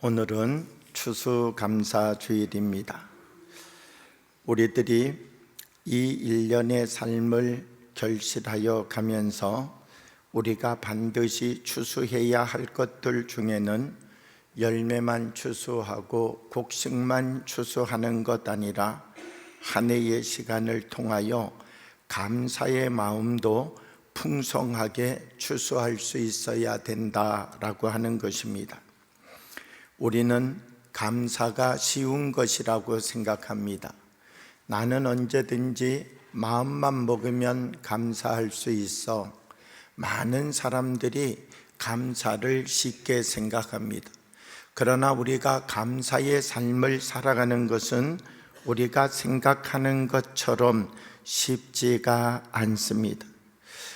오늘은 추수감사주일입니다. 우리들이 이 일년의 삶을 결실하여 가면서 우리가 반드시 추수해야 할 것들 중에는 열매만 추수하고 곡식만 추수하는 것 아니라 한 해의 시간을 통하여 감사의 마음도 풍성하게 추수할 수 있어야 된다라고 하는 것입니다. 우리는 감사가 쉬운 것이라고 생각합니다. 나는 언제든지 마음만 먹으면 감사할 수 있어. 많은 사람들이 감사를 쉽게 생각합니다. 그러나 우리가 감사의 삶을 살아가는 것은 우리가 생각하는 것처럼 쉽지가 않습니다.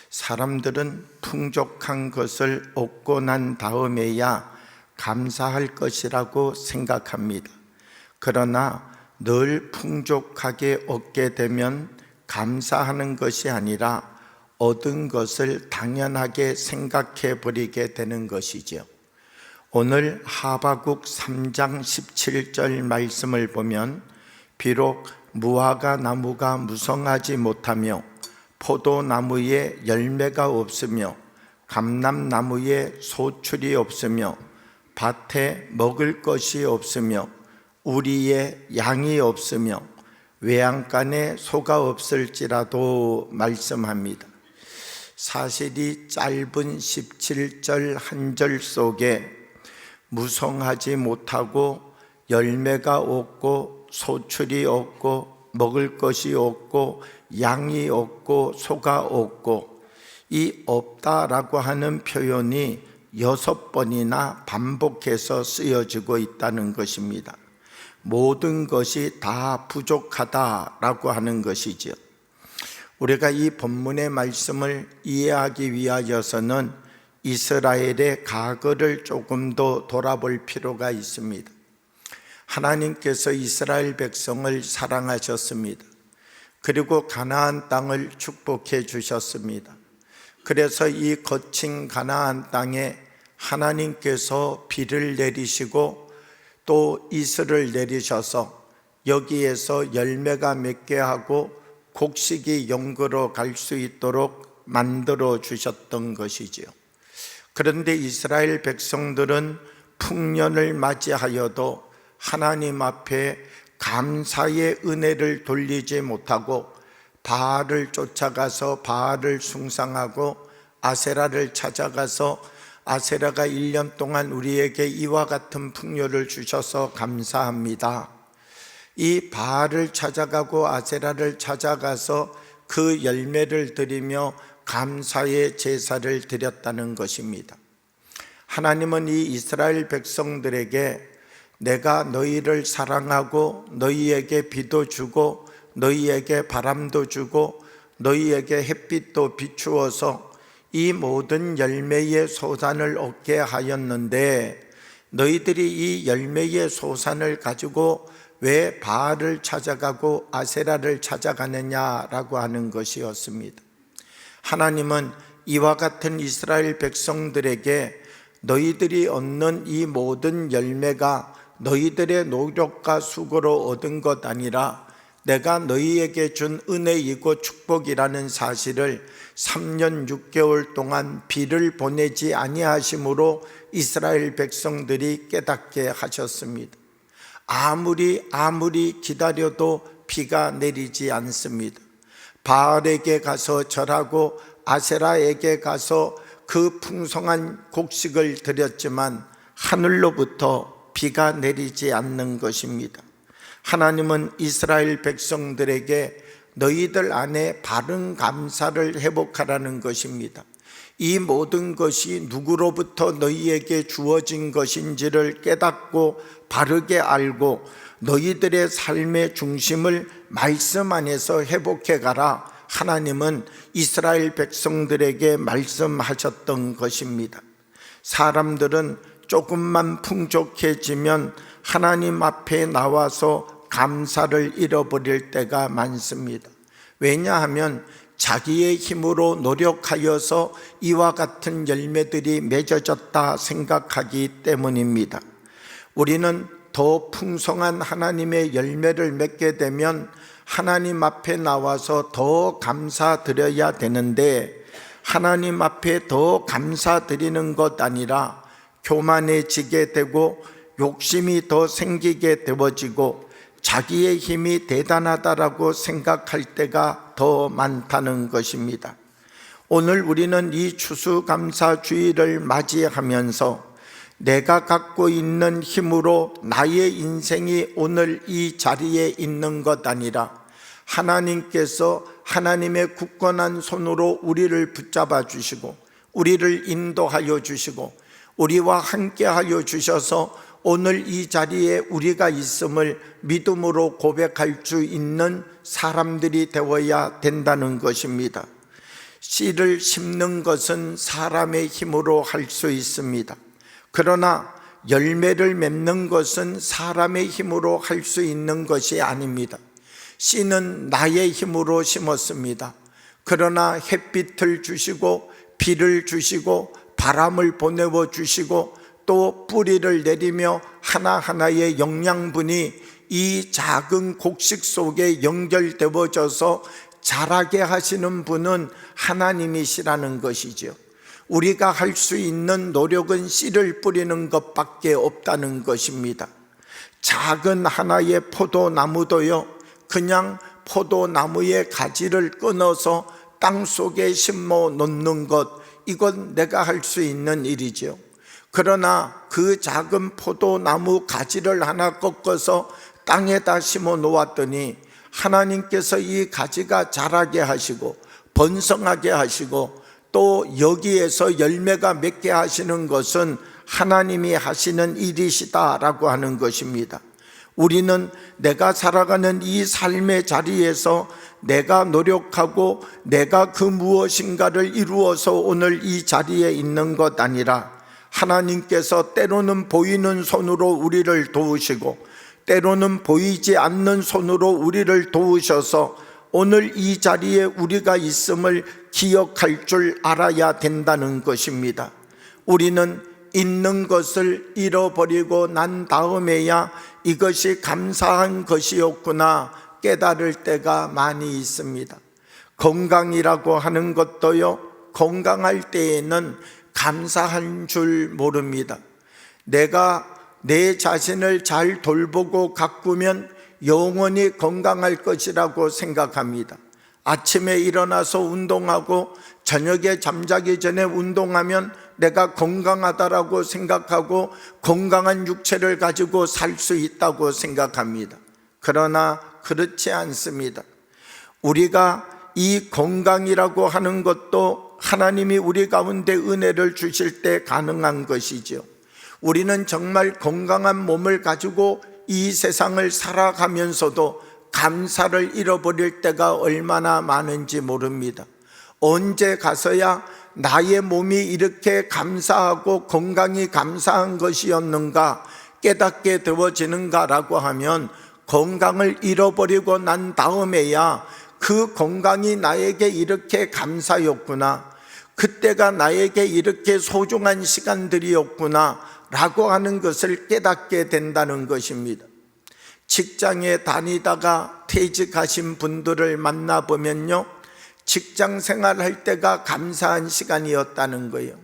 사람들은 풍족한 것을 얻고 난 다음에야 감사할 것이라고 생각합니다. 그러나 늘 풍족하게 얻게 되면 감사하는 것이 아니라 얻은 것을 당연하게 생각해 버리게 되는 것이죠. 오늘 하박국 3장 17절 말씀을 보면 비록 무화과 나무가 무성하지 못하며 포도나무에 열매가 없으며 감람나무에 소출이 없으며 밭에 먹을 것이 없으며 우리의 양이 없으며 외양간에 소가 없을지라도 말씀합니다. 사실 이 짧은 17절 한 절 속에 무성하지 못하고 열매가 없고 소출이 없고 먹을 것이 없고 양이 없고 소가 없고 이 없다라고 하는 표현이 6번이나 반복해서 쓰여지고 있다는 것입니다. 모든 것이 다 부족하다라고 하는 것이죠. 우리가 이 본문의 말씀을 이해하기 위하여서는 이스라엘의 과거를 조금 더 돌아볼 필요가 있습니다. 하나님께서 이스라엘 백성을 사랑하셨습니다. 그리고 가나안 땅을 축복해 주셨습니다. 그래서 이 거친 가나안 땅에 하나님께서 비를 내리시고 또 이슬을 내리셔서 여기에서 열매가 맺게 하고 곡식이 영구로 갈 수 있도록 만들어 주셨던 것이지요. 그런데 이스라엘 백성들은 풍년을 맞이하여도 하나님 앞에 감사의 은혜를 돌리지 못하고 바알을 쫓아가서 바알을 숭상하고 아세라를 찾아가서 아세라가 1년 동안 우리에게 이와 같은 풍요를 주셔서 감사합니다. 이 바알을 찾아가고 아세라를 찾아가서 그 열매를 드리며 감사의 제사를 드렸다는 것입니다. 하나님은 이 이스라엘 백성들에게 내가 너희를 사랑하고 너희에게 비도 주고 너희에게 바람도 주고 너희에게 햇빛도 비추어서 이 모든 열매의 소산을 얻게 하였는데 너희들이 이 열매의 소산을 가지고 왜 바알을 찾아가고 아세라를 찾아가느냐라고 하는 것이었습니다. 하나님은 이와 같은 이스라엘 백성들에게 너희들이 얻는 이 모든 열매가 너희들의 노력과 수고로 얻은 것 아니라 내가 너희에게 준 은혜이고 축복이라는 사실을 3년 6개월 동안 비를 보내지 아니하심으로 이스라엘 백성들이 깨닫게 하셨습니다. 아무리 기다려도 비가 내리지 않습니다. 바알에게 가서 절하고 아세라에게 가서 그 풍성한 곡식을 드렸지만 하늘로부터 비가 내리지 않는 것입니다. 하나님은 이스라엘 백성들에게 너희들 안에 바른 감사를 회복하라는 것입니다. 이 모든 것이 누구로부터 너희에게 주어진 것인지를 깨닫고 바르게 알고 너희들의 삶의 중심을 말씀 안에서 회복해 가라. 하나님은 이스라엘 백성들에게 말씀하셨던 것입니다. 사람들은 조금만 풍족해지면 하나님 앞에 나와서 감사를 잃어버릴 때가 많습니다. 왜냐하면 자기의 힘으로 노력하여서 이와 같은 열매들이 맺어졌다 생각하기 때문입니다. 우리는 더 풍성한 하나님의 열매를 맺게 되면 하나님 앞에 나와서 더 감사드려야 되는데, 하나님 앞에 더 감사드리는 것 아니라 교만해지게 되고 욕심이 더 생기게 되어지고 자기의 힘이 대단하다라고 생각할 때가 더 많다는 것입니다. 오늘 우리는 이 추수감사주의를 맞이하면서 내가 갖고 있는 힘으로 나의 인생이 오늘 이 자리에 있는 것 아니라 하나님께서 하나님의 굳건한 손으로 우리를 붙잡아 주시고 우리를 인도하여 주시고 우리와 함께하여 주셔서 오늘 이 자리에 우리가 있음을 믿음으로 고백할 수 있는 사람들이 되어야 된다는 것입니다. 씨를 심는 것은 사람의 힘으로 할 수 있습니다. 그러나 열매를 맺는 것은 사람의 힘으로 할 수 있는 것이 아닙니다. 씨는 나의 힘으로 심었습니다. 그러나 햇빛을 주시고 비를 주시고 바람을 보내어 주시고 또 뿌리를 내리며 하나하나의 영양분이 이 작은 곡식 속에 연결되어져서 자라게 하시는 분은 하나님이시라는 것이죠. 우리가 할 수 있는 노력은 씨를 뿌리는 것밖에 없다는 것입니다. 작은 하나의 포도나무도요, 그냥 포도나무의 가지를 끊어서 땅 속에 심어 놓는 것, 이건 내가 할 수 있는 일이죠. 그러나 그 작은 포도나무 가지를 하나 꺾어서 땅에다 심어 놓았더니 하나님께서 이 가지가 자라게 하시고 번성하게 하시고 또 여기에서 열매가 맺게 하시는 것은 하나님이 하시는 일이시다라고 하는 것입니다. 우리는 내가 살아가는 이 삶의 자리에서 내가 노력하고 내가 그 무엇인가를 이루어서 오늘 이 자리에 있는 것 아니라 하나님께서 때로는 보이는 손으로 우리를 도우시고 때로는 보이지 않는 손으로 우리를 도우셔서 오늘 이 자리에 우리가 있음을 기억할 줄 알아야 된다는 것입니다. 우리는 있는 것을 잃어버리고 난 다음에야 이것이 감사한 것이었구나 깨달을 때가 많이 있습니다. 건강이라고 하는 것도요, 건강할 때에는 감사한 줄 모릅니다. 내가 내 자신을 잘 돌보고 가꾸면 영원히 건강할 것이라고 생각합니다. 아침에 일어나서 운동하고 저녁에 잠자기 전에 운동하면 내가 건강하다라고 생각하고 건강한 육체를 가지고 살 수 있다고 생각합니다. 그러나 그렇지 않습니다. 우리가 이 건강이라고 하는 것도 하나님이 우리 가운데 은혜를 주실 때 가능한 것이죠. 우리는 정말 건강한 몸을 가지고 이 세상을 살아가면서도 감사를 잃어버릴 때가 얼마나 많은지 모릅니다. 언제 가서야 나의 몸이 이렇게 감사하고 건강이 감사한 것이었는가 깨닫게 되어지는가라고 하면 건강을 잃어버리고 난 다음에야 그 건강이 나에게 이렇게 감사였구나, 그때가 나에게 이렇게 소중한 시간들이었구나 라고 하는 것을 깨닫게 된다는 것입니다. 직장에 다니다가 퇴직하신 분들을 만나보면요, 직장 생활할 때가 감사한 시간이었다는 거예요.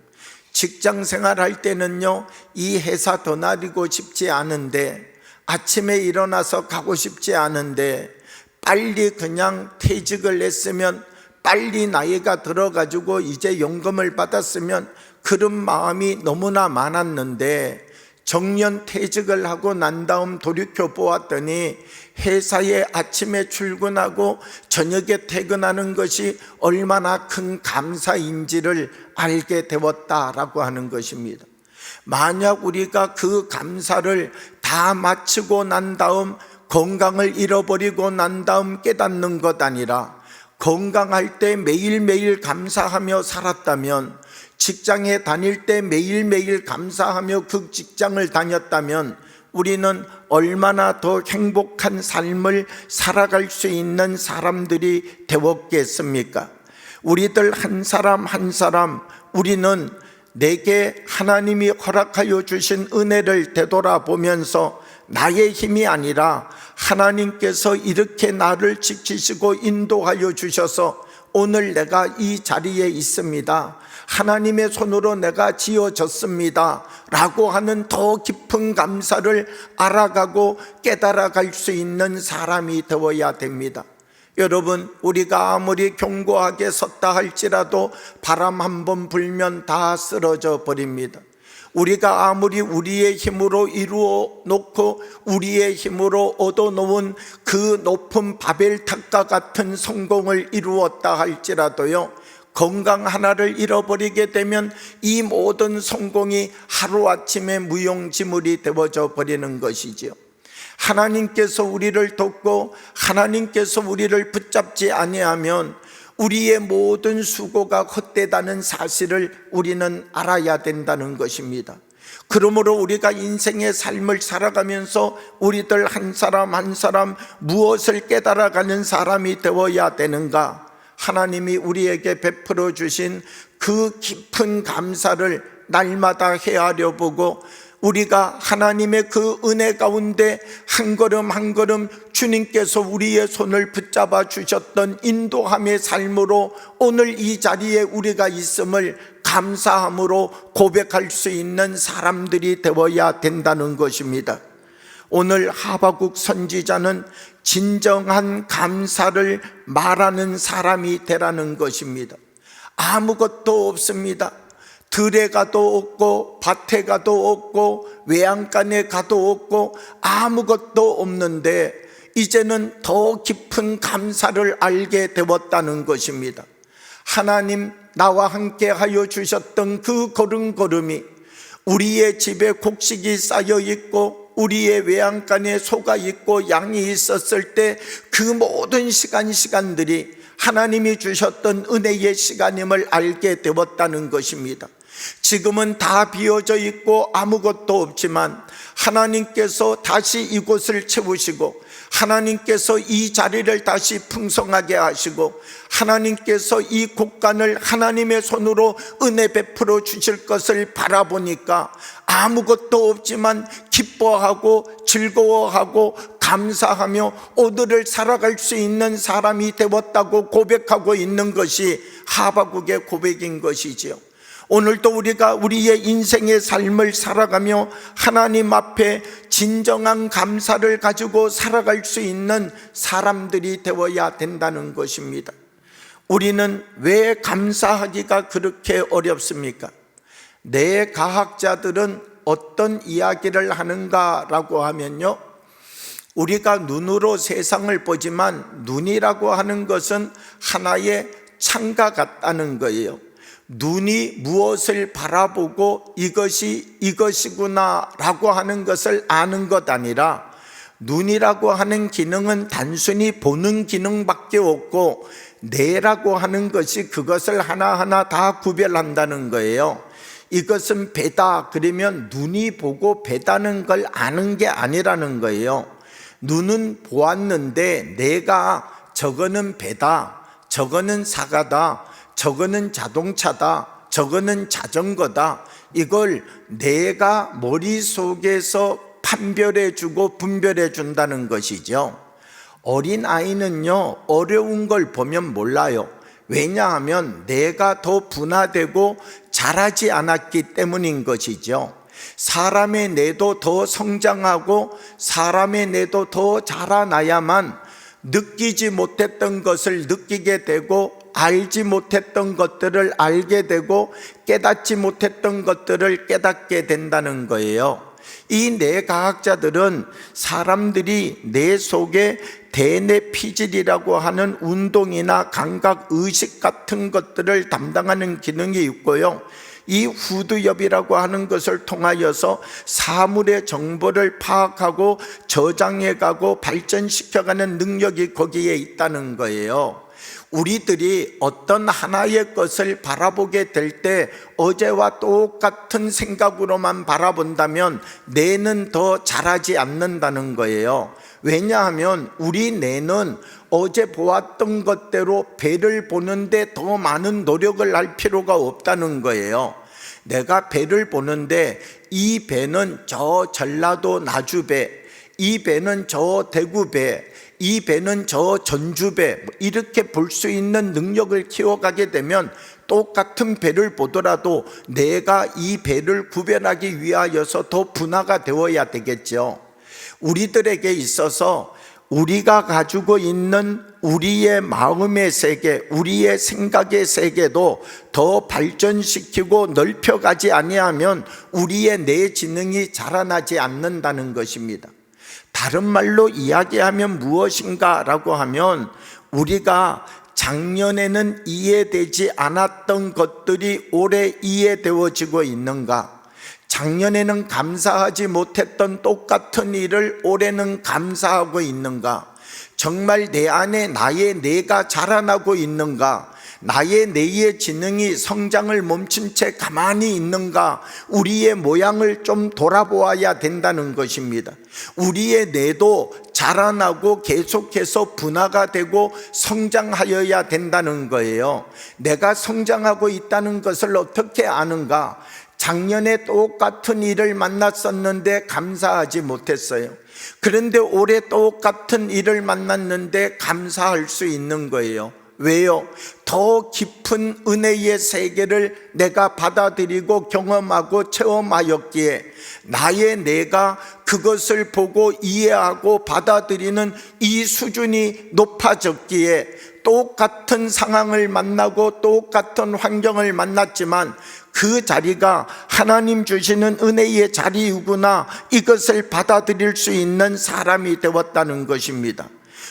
직장 생활할 때는요, 이 회사 떠나리고 싶지 않은데, 아침에 일어나서 가고 싶지 않은데 빨리 그냥 퇴직을 했으면, 빨리 나이가 들어가지고 이제 연금을 받았으면 그런 마음이 너무나 많았는데, 정년 퇴직을 하고 난 다음 돌이켜 보았더니 회사에 아침에 출근하고 저녁에 퇴근하는 것이 얼마나 큰 감사인지를 알게 되었다라고 하는 것입니다. 만약 우리가 그 감사를 다 마치고 난 다음 건강을 잃어버리고 난 다음 깨닫는 것 아니라 건강할 때 매일매일 감사하며 살았다면, 직장에 다닐 때 매일매일 감사하며 그 직장을 다녔다면 우리는 얼마나 더 행복한 삶을 살아갈 수 있는 사람들이 되었겠습니까? 우리들 한 사람 한 사람, 우리는 내게 하나님이 허락하여 주신 은혜를 되돌아보면서 나의 힘이 아니라 하나님께서 이렇게 나를 지키시고 인도하여 주셔서 오늘 내가 이 자리에 있습니다, 하나님의 손으로 내가 지어졌습니다 라고 하는 더 깊은 감사를 알아가고 깨달아갈 수 있는 사람이 되어야 됩니다. 여러분, 우리가 아무리 견고하게 섰다 할지라도 바람 한 번 불면 다 쓰러져 버립니다. 우리가 아무리 우리의 힘으로 이루어 놓고 우리의 힘으로 얻어 놓은 그 높은 바벨탑과 같은 성공을 이루었다 할지라도요, 건강 하나를 잃어버리게 되면 이 모든 성공이 하루아침에 무용지물이 되어져 버리는 것이지요. 하나님께서 우리를 돕고 하나님께서 우리를 붙잡지 아니하면 우리의 모든 수고가 헛되다는 사실을 우리는 알아야 된다는 것입니다. 그러므로 우리가 인생의 삶을 살아가면서 우리들 한 사람 한 사람 무엇을 깨달아가는 사람이 되어야 되는가? 하나님이 우리에게 베풀어 주신 그 깊은 감사를 날마다 헤아려 보고 우리가 하나님의 그 은혜 가운데 한 걸음 한 걸음 주님께서 우리의 손을 붙잡아 주셨던 인도함의 삶으로 오늘 이 자리에 우리가 있음을 감사함으로 고백할 수 있는 사람들이 되어야 된다는 것입니다. 오늘 하박국 선지자는 진정한 감사를 말하는 사람이 되라는 것입니다. 아무것도 없습니다. 들에 가도 없고 밭에 가도 없고 외양간에 가도 없고 아무것도 없는데 이제는 더 깊은 감사를 알게 되었다는 것입니다. 하나님 나와 함께 하여 주셨던 그 걸음걸음이 우리의 집에 곡식이 쌓여 있고 우리의 외양간에 소가 있고 양이 있었을 때 그 모든 시간들이 하나님이 주셨던 은혜의 시간임을 알게 되었다는 것입니다. 지금은 다 비어져 있고 아무것도 없지만 하나님께서 다시 이곳을 채우시고 하나님께서 이 자리를 다시 풍성하게 하시고 하나님께서 이 곳간을 하나님의 손으로 은혜 베풀어 주실 것을 바라보니까 아무것도 없지만 기뻐하고 즐거워하고 감사하며 오늘을 살아갈 수 있는 사람이 되었다고 고백하고 있는 것이 하박국의 고백인 것이지요. 오늘도 우리가 우리의 인생의 삶을 살아가며 하나님 앞에 진정한 감사를 가지고 살아갈 수 있는 사람들이 되어야 된다는 것입니다. 우리는 왜 감사하기가 그렇게 어렵습니까? 뇌과학자들은 어떤 이야기를 하는가라고 하면요, 우리가 눈으로 세상을 보지만 눈이라고 하는 것은 하나의 창과 같다는 거예요. 눈이 무엇을 바라보고 이것이 이것이구나 라고 하는 것을 아는 것 아니라 눈이라고 하는 기능은 단순히 보는 기능밖에 없고 뇌라고 하는 것이 그것을 하나하나 다 구별한다는 거예요. 이것은 배다 그러면 눈이 보고 배다는 걸 아는 게 아니라는 거예요. 눈은 보았는데 내가 저거는 배다, 저거는 사과다, 저거는 자동차다, 저거는 자전거다, 이걸 내가 머릿속에서 판별해주고 분별해준다는 것이죠. 어린아이는요 어려운 걸 보면 몰라요. 왜냐하면 내가 더 분화되고 자라지 않았기 때문인 것이죠. 사람의 뇌도 더 성장하고 사람의 뇌도 더 자라나야만 느끼지 못했던 것을 느끼게 되고 알지 못했던 것들을 알게 되고 깨닫지 못했던 것들을 깨닫게 된다는 거예요. 이 뇌과학자들은 사람들이 뇌 속에 대뇌피질이라고 하는 운동이나 감각, 의식 같은 것들을 담당하는 기능이 있고요, 이 후두엽이라고 하는 것을 통하여서 사물의 정보를 파악하고 저장해가고 발전시켜가는 능력이 거기에 있다는 거예요. 우리들이 어떤 하나의 것을 바라보게 될 때 어제와 똑같은 생각으로만 바라본다면 뇌는 더 자라지 않는다는 거예요. 왜냐하면 우리 뇌는 어제 보았던 것대로 배를 보는데 더 많은 노력을 할 필요가 없다는 거예요. 내가 배를 보는데 이 배는 저 전라도 나주배, 이 배는 저 대구배, 이 배는 저 전주배, 이렇게 볼 수 있는 능력을 키워가게 되면 똑같은 배를 보더라도 내가 이 배를 구별하기 위하여서 더 분화가 되어야 되겠죠. 우리들에게 있어서 우리가 가지고 있는 우리의 마음의 세계, 우리의 생각의 세계도 더 발전시키고 넓혀가지 아니하면 우리의 내 지능이 자라나지 않는다는 것입니다. 다른 말로 이야기하면 무엇인가라고 하면, 우리가 작년에는 이해되지 않았던 것들이 올해 이해되어지고 있는가? 작년에는 감사하지 못했던 똑같은 일을 올해는 감사하고 있는가? 정말 내 안에 나의 내가 자라나고 있는가? 나의 뇌의 지능이 성장을 멈춘 채 가만히 있는가? 우리의 모양을 좀 돌아보아야 된다는 것입니다. 우리의 뇌도 자라나고 계속해서 분화가 되고 성장하여야 된다는 거예요. 내가 성장하고 있다는 것을 어떻게 아는가? 작년에 똑같은 일을 만났었는데 감사하지 못했어요. 그런데 올해 똑같은 일을 만났는데 감사할 수 있는 거예요. 왜요? 더 깊은 은혜의 세계를 내가 받아들이고 경험하고 체험하였기에 나의 내가 그것을 보고 이해하고 받아들이는 이 수준이 높아졌기에 똑같은 상황을 만나고 똑같은 환경을 만났지만 그 자리가 하나님 주시는 은혜의 자리이구나, 이것을 받아들일 수 있는 사람이 되었다는 것입니다.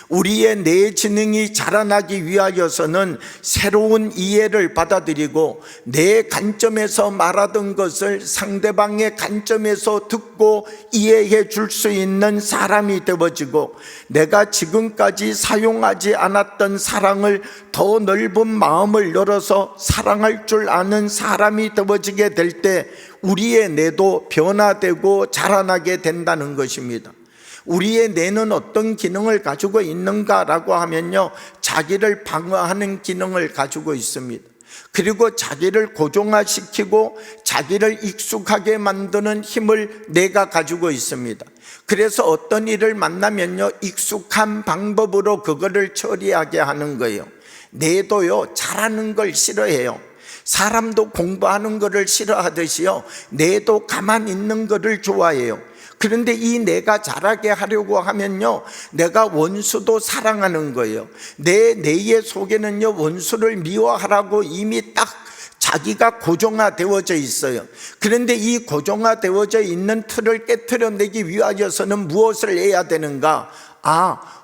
우리의 내 지능이 자라나기 위하여서는 새로운 이해를 받아들이고 내 관점에서 말하던 것을 상대방의 관점에서 듣고 이해해 줄 수 있는 사람이 되어지고, 내가 지금까지 사용하지 않았던 사랑을 더 넓은 마음을 열어서 사랑할 줄 아는 사람이 되어지게 될 때 우리의 뇌도 변화되고 자라나게 된다는 것입니다. 우리의 뇌는 어떤 기능을 가지고 있는가라고 하면요, 자기를 방어하는 기능을 가지고 있습니다. 그리고 자기를 고정화시키고 자기를 익숙하게 만드는 힘을 뇌가 가지고 있습니다. 그래서 어떤 일을 만나면요, 익숙한 방법으로 그거를 처리하게 하는 거예요. 뇌도요, 잘하는 걸 싫어해요. 사람도 공부하는 것을 싫어하듯이요, 뇌도 가만히 있는 것을 좋아해요. 그런데 이 내가 잘하게 하려고 하면요, 내가 원수도 사랑하는 거예요. 내 뇌의 속에는요, 원수를 미워하라고 이미 딱 자기가 고정화되어져 있어요. 그런데 이 고정화되어져 있는 틀을 깨트려내기 위하여서는 무엇을 해야 되는가?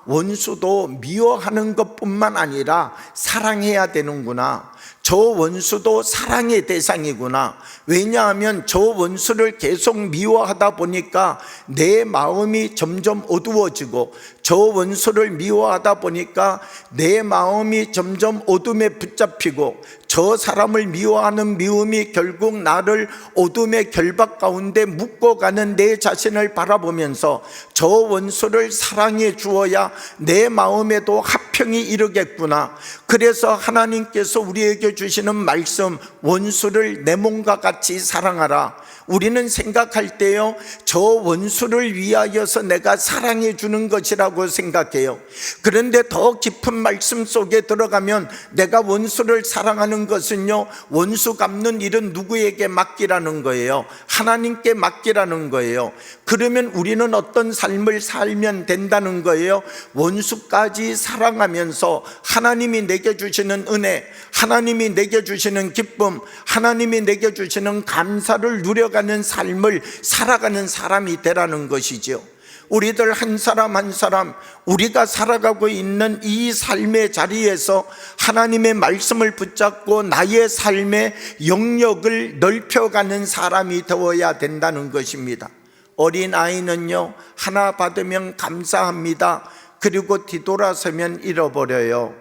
원수도 미워하는 것뿐만 아니라 사랑해야 되는구나. 저 원수도 사랑의 대상이구나. 왜냐하면 저 원수를 계속 미워하다 보니까 내 마음이 점점 어두워지고, 저 원수를 미워하다 보니까 내 마음이 점점 어둠에 붙잡히고, 저 사람을 미워하는 미움이 결국 나를 어둠의 결박 가운데 묶어가는 내 자신을 바라보면서 저 원수를 사랑해 주어야 내 마음에도 화평이 이르겠구나. 그래서 하나님께서 우리에게 주시는 말씀, 원수를 내 몸과 같이 사랑하라. 우리는 생각할 때요, 저 원수를 위하여서 내가 사랑해 주는 것이라고 생각해요. 그런데 더 깊은 말씀 속에 들어가면 내가 원수를 사랑하는 것은요, 원수 갚는 일은 누구에게 맡기라는 거예요? 하나님께 맡기라는 거예요. 그러면 우리는 어떤 삶을 살면 된다는 거예요? 원수까지 사랑하면서 하나님이 내게 주시는 은혜, 하나님이 내게 주시는 기쁨, 하나님이 내게 주시는 감사를 누려가는 삶을 살아가는 사람이 되라는 것이죠. 우리들 한 사람 한 사람, 우리가 살아가고 있는 이 삶의 자리에서 하나님의 말씀을 붙잡고 나의 삶의 영역을 넓혀가는 사람이 되어야 된다는 것입니다. 어린아이는요, 하나 받으면 감사합니다. 그리고 뒤돌아서면 잃어버려요.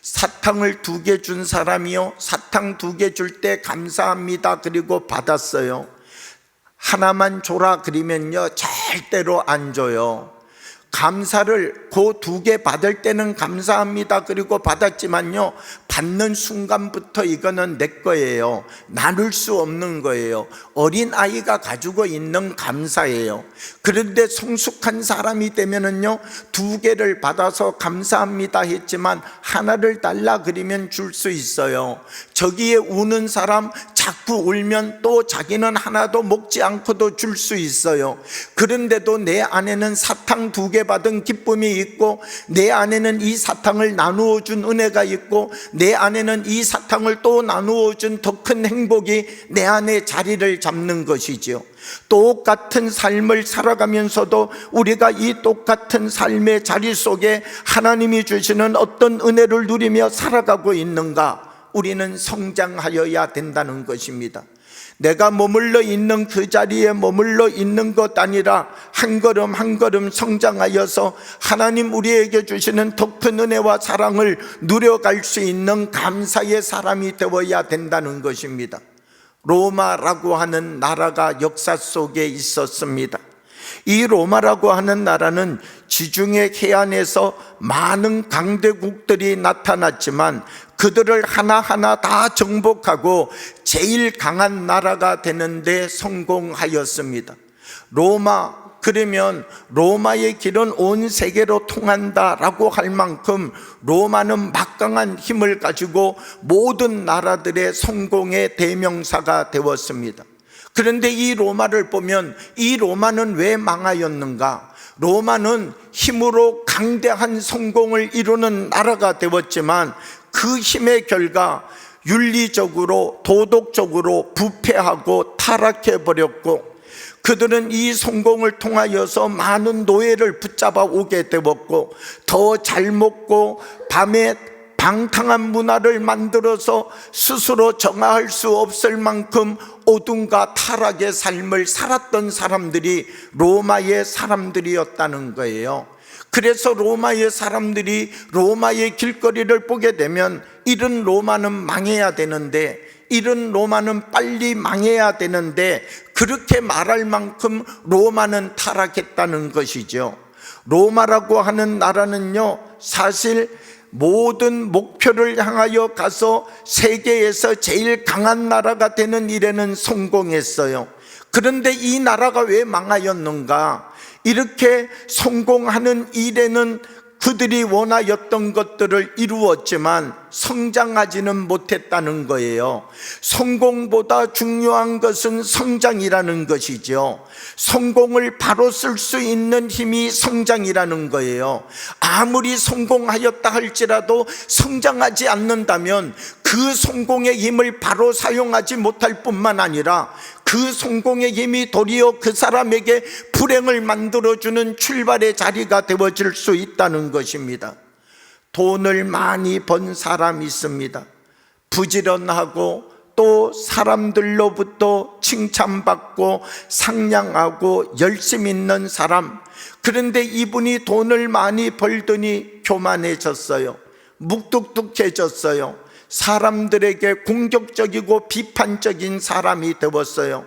사탕을 2개 준 사람이요, 사탕 2개 줄 때 감사합니다. 그리고 받았어요. 하나만 줘라 그러면요, 절대로 안 줘요. 감사를 그 2개 받을 때는 감사합니다. 그리고 받았지만요, 받는 순간부터 이거는 내 거예요. 나눌 수 없는 거예요. 어린아이가 가지고 있는 감사예요. 그런데 성숙한 사람이 되면은요, 2개를 받아서 감사합니다 했지만 하나를 달라 그러면 줄 수 있어요. 저기에 우는 사람 자꾸 울면 또 자기는 하나도 먹지 않고도 줄 수 있어요. 그런데도 내 안에는 사탕 2개 받은 기쁨이 있고, 내 안에는 이 사탕을 나누어 준 은혜가 있고, 내 안에는 이 사탕을 또 나누어 준 더 큰 행복이 내 안에 자리를 잡는 것이지요. 똑같은 삶을 살아가면서도 우리가 이 똑같은 삶의 자리 속에 하나님이 주시는 어떤 은혜를 누리며 살아가고 있는가? 우리는 성장하여야 된다는 것입니다. 내가 머물러 있는 그 자리에 머물러 있는 것 아니라 한 걸음 한 걸음 성장하여서 하나님 우리에게 주시는 더 큰 은혜와 사랑을 누려갈 수 있는 감사의 사람이 되어야 된다는 것입니다. 로마라고 하는 나라가 역사 속에 있었습니다. 이 로마라고 하는 나라는 지중해 해안에서 많은 강대국들이 나타났지만 그들을 하나하나 다 정복하고 제일 강한 나라가 되는데 성공하였습니다. 로마, 그러면 로마의 길은 온 세계로 통한다라고 할 만큼 로마는 막강한 힘을 가지고 모든 나라들의 성공의 대명사가 되었습니다. 그런데 이 로마를 보면 이 로마는 왜 망하였는가? 로마는 힘으로 강대한 성공을 이루는 나라가 되었지만 그 힘의 결과 윤리적으로 도덕적으로 부패하고 타락해버렸고, 그들은 이 성공을 통하여서 많은 노예를 붙잡아 오게 되었고, 더 잘 먹고 밤에 방탕한 문화를 만들어서 스스로 정화할 수 없을 만큼 어둠과 타락의 삶을 살았던 사람들이 로마의 사람들이었다는 거예요. 그래서 로마의 사람들이 로마의 길거리를 보게 되면 이런 로마는 망해야 되는데, 이런 로마는 빨리 망해야 되는데, 그렇게 말할 만큼 로마는 타락했다는 것이죠. 로마라고 하는 나라는요, 사실 모든 목표를 향하여 가서 세계에서 제일 강한 나라가 되는 일에는 성공했어요. 그런데 이 나라가 왜 망하였는가? 이렇게 성공하는 일에는 그들이 원하였던 것들을 이루었지만 성장하지는 못했다는 거예요. 성공보다 중요한 것은 성장이라는 것이죠. 성공을 바로 쓸 수 있는 힘이 성장이라는 거예요. 아무리 성공하였다 할지라도 성장하지 않는다면 그 성공의 힘을 바로 사용하지 못할 뿐만 아니라 그 성공의 힘이 도리어 그 사람에게 불행을 만들어주는 출발의 자리가 되어질 수 있다는 것입니다. 돈을 많이 번 사람이 있습니다. 부지런하고 또 사람들로부터 칭찬받고 상냥하고 열심 있는 사람. 그런데 이분이 돈을 많이 벌더니 교만해졌어요. 묵뚝뚝해졌어요. 사람들에게 공격적이고 비판적인 사람이 되었어요.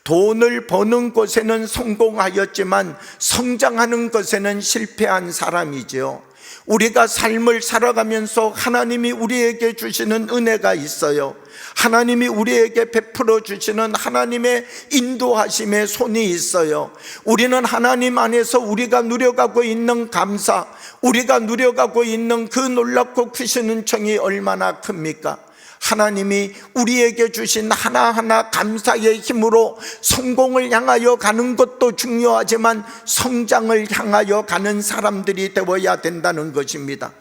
돈을 버는 것에는 성공하였지만 성장하는 것에는 실패한 사람이죠. 우리가 삶을 살아가면서 하나님이 우리에게 주시는 은혜가 있어요. 하나님이 우리에게 베풀어 주시는 하나님의 인도하심의 손이 있어요. 우리는 하나님 안에서 우리가 누려가고 있는 감사, 우리가 누려가고 있는 그 놀랍고 크신 은총이 얼마나 큽니까? 하나님이 우리에게 주신 하나하나 감사의 힘으로 성공을 향하여 가는 것도 중요하지만 성장을 향하여 가는 사람들이 되어야 된다는 것입니다.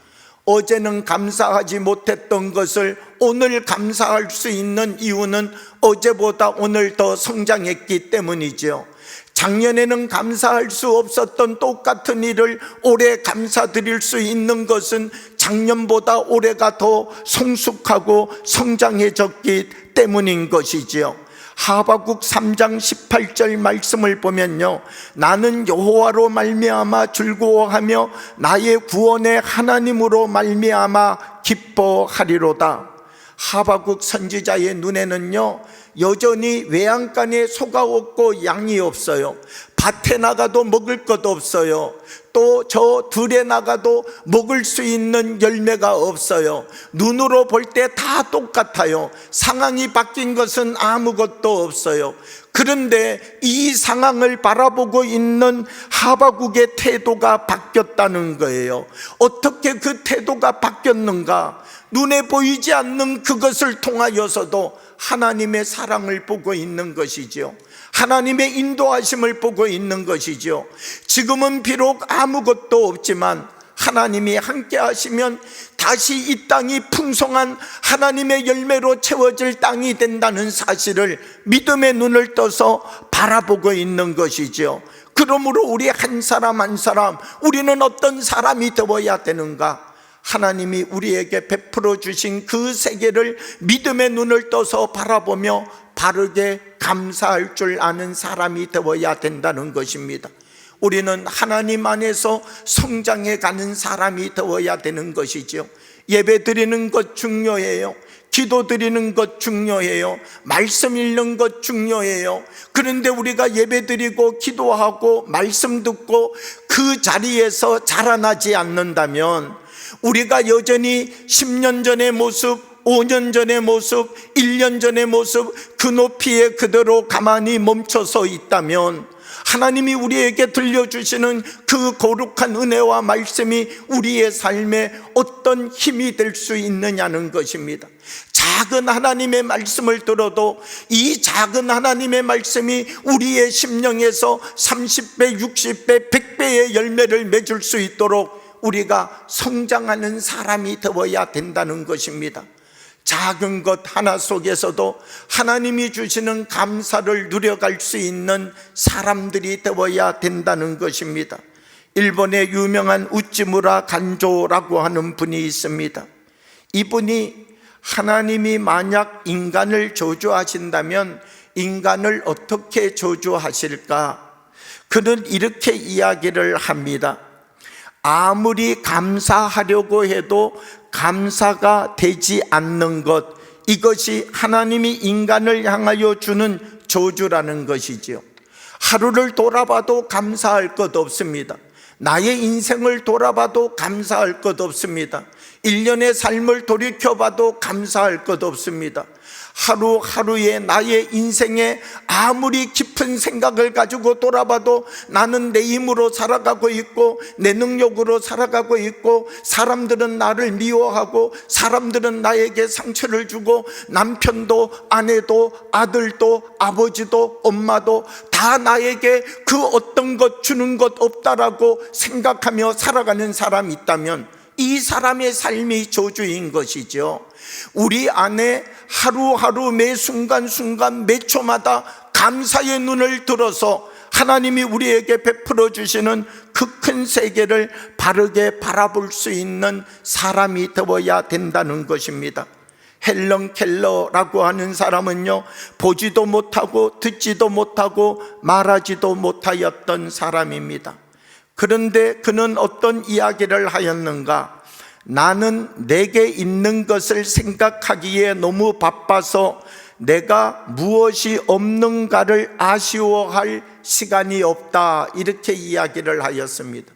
어제는 감사하지 못했던 것을 오늘 감사할 수 있는 이유는 어제보다 오늘 더 성장했기 때문이죠. 작년에는 감사할 수 없었던 똑같은 일을 올해 감사드릴 수 있는 것은 작년보다 올해가 더 성숙하고 성장해졌기 때문인 것이지요. 하박국 3장 18절 말씀을 보면요, 나는 여호와로 말미암아 즐거워하며 나의 구원의 하나님으로 말미암아 기뻐하리로다. 하박국 선지자의 눈에는요, 여전히 외양간에 소가 없고 양이 없어요. 밭에 나가도 먹을 것 없어요. 또 저 들에 나가도 먹을 수 있는 열매가 없어요. 눈으로 볼 때 다 똑같아요. 상황이 바뀐 것은 아무것도 없어요. 그런데 이 상황을 바라보고 있는 하박국의 태도가 바뀌었다는 거예요. 어떻게 그 태도가 바뀌었는가? 눈에 보이지 않는 그것을 통하여서도 하나님의 사랑을 보고 있는 것이죠. 하나님의 인도하심을 보고 있는 것이죠. 지금은 비록 아무것도 없지만 하나님이 함께 하시면 다시 이 땅이 풍성한 하나님의 열매로 채워질 땅이 된다는 사실을 믿음의 눈을 떠서 바라보고 있는 것이죠. 그러므로 우리 한 사람 한 사람, 우리는 어떤 사람이 되어야 되는가? 하나님이 우리에게 베풀어 주신 그 세계를 믿음의 눈을 떠서 바라보며 바르게 감사할 줄 아는 사람이 되어야 된다는 것입니다. 우리는 하나님 안에서 성장해 가는 사람이 되어야 되는 것이죠. 예배 드리는 것 중요해요. 기도 드리는 것 중요해요. 말씀 읽는 것 중요해요. 그런데 우리가 예배 드리고 기도하고 말씀 듣고 그 자리에서 자라나지 않는다면 우리가 여전히 10년 전의 모습, 5년 전의 모습, 1년 전의 모습, 그 높이에 그대로 가만히 멈춰서 있다면 하나님이 우리에게 들려주시는 그 거룩한 은혜와 말씀이 우리의 삶에 어떤 힘이 될 수 있느냐는 것입니다. 작은 하나님의 말씀을 들어도 이 작은 하나님의 말씀이 우리의 심령에서 30배, 60배, 100배의 열매를 맺을 수 있도록 우리가 성장하는 사람이 되어야 된다는 것입니다. 작은 것 하나 속에서도 하나님이 주시는 감사를 누려갈 수 있는 사람들이 되어야 된다는 것입니다. 일본의 유명한 우찌무라 간조라고 하는 분이 있습니다. 이분이 하나님이 만약 인간을 저주하신다면 인간을 어떻게 저주하실까? 그는 이렇게 이야기를 합니다. 아무리 감사하려고 해도 감사가 되지 않는 것, 이것이 하나님이 인간을 향하여 주는 저주라는 것이죠. 하루를 돌아봐도 감사할 것 없습니다. 나의 인생을 돌아봐도 감사할 것 없습니다. 1년의 삶을 돌이켜봐도 감사할 것 없습니다. 하루하루의 나의 인생에 아무리 깊은 생각을 가지고 돌아봐도 나는 내 힘으로 살아가고 있고 내 능력으로 살아가고 있고 사람들은 나를 미워하고 사람들은 나에게 상처를 주고 남편도 아내도 아들도 아버지도 엄마도 다 나에게 그 어떤 것 주는 것 없다라고 생각하며 살아가는 사람이 있다면 이 사람의 삶이 저주인 것이죠. 우리 안에 하루하루 매 순간순간 매 초마다 감사의 눈을 들어서 하나님이 우리에게 베풀어 주시는 그 큰 세계를 바르게 바라볼 수 있는 사람이 되어야 된다는 것입니다. 헬런 켈러라고 하는 사람은요, 보지도 못하고 듣지도 못하고 말하지도 못하였던 사람입니다. 그런데 그는 어떤 이야기를 하였는가? 나는 내게 있는 것을 생각하기에 너무 바빠서 내가 무엇이 없는가를 아쉬워할 시간이 없다, 이렇게 이야기를 하였습니다.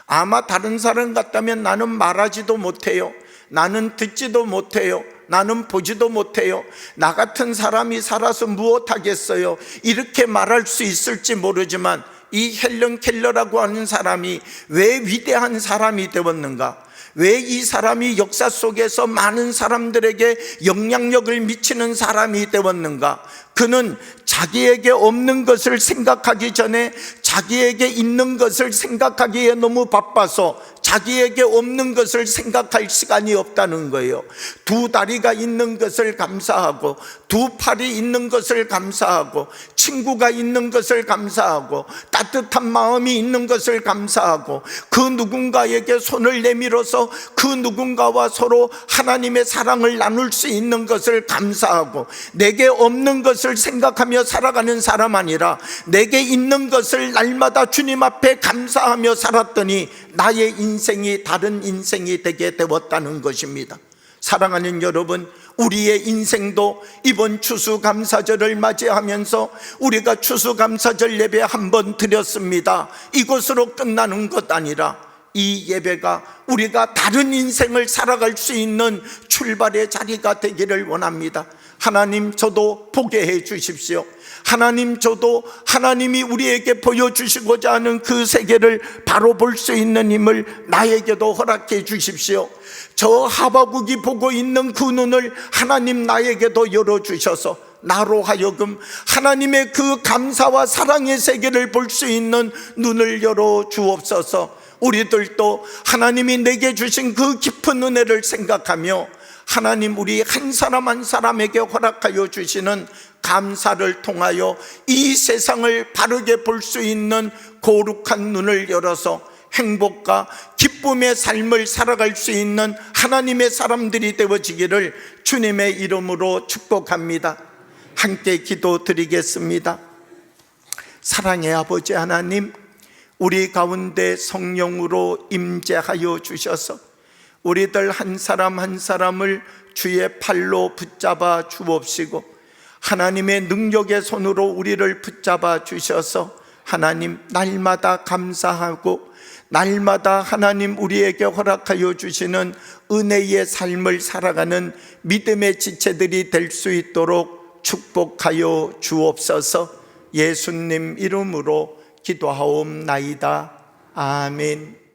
아마 다른 사람 같다면 나는 말하지도 못해요, 나는 듣지도 못해요, 나는 보지도 못해요, 나 같은 사람이 살아서 무엇하겠어요, 이렇게 말할 수 있을지 모르지만 이 헬런 켈러라고 하는 사람이 왜 위대한 사람이 되었는가? 왜 이 사람이 역사 속에서 많은 사람들에게 영향력을 미치는 사람이 되었는가? 그는 자기에게 없는 것을 생각하기 전에 자기에게 있는 것을 생각하기에 너무 바빠서 자기에게 없는 것을 생각할 시간이 없다는 거예요. 두 다리가 있는 것을 감사하고 두 팔이 있는 것을 감사하고 친구가 있는 것을 감사하고 따뜻한 마음이 있는 것을 감사하고 그 누군가에게 손을 내밀어서 그 누군가와 서로 하나님의 사랑을 나눌 수 있는 것을 감사하고 내게 없는 것을 생각하며 살아가는 사람 아니라 내게 있는 것을 날마다 주님 앞에 감사하며 살았더니 나의 인생이 다른 인생이 되게 되었다는 것입니다. 사랑하는 여러분, 우리의 인생도 이번 추수감사절을 맞이하면서 우리가 추수감사절 예배 한번 드렸습니다, 이것으로 끝나는 것 아니라 이 예배가 우리가 다른 인생을 살아갈 수 있는 출발의 자리가 되기를 원합니다. 하나님, 저도 보게 해 주십시오. 하나님, 저도 하나님이 우리에게 보여주시고자 하는 그 세계를 바로 볼 수 있는 힘을 나에게도 허락해 주십시오. 저 하바국이 보고 있는 그 눈을 하나님 나에게도 열어주셔서 나로 하여금 하나님의 그 감사와 사랑의 세계를 볼 수 있는 눈을 열어 주옵소서. 우리들도 하나님이 내게 주신 그 깊은 은혜를 생각하며 하나님, 우리 한 사람 한 사람에게 허락하여 주시는 감사를 통하여 이 세상을 바르게 볼 수 있는 거룩한 눈을 열어서 행복과 기쁨의 삶을 살아갈 수 있는 하나님의 사람들이 되어지기를 주님의 이름으로 축복합니다. 함께 기도드리겠습니다. 사랑의 아버지 하나님, 우리 가운데 성령으로 임재하여 주셔서 우리들 한 사람 한 사람을 주의 팔로 붙잡아 주옵시고 하나님의 능력의 손으로 우리를 붙잡아 주셔서 하나님, 날마다 감사하고 날마다 하나님 우리에게 허락하여 주시는 은혜의 삶을 살아가는 믿음의 지체들이 될 수 있도록 축복하여 주옵소서. 예수님 이름으로 기도하옵나이다. 아멘.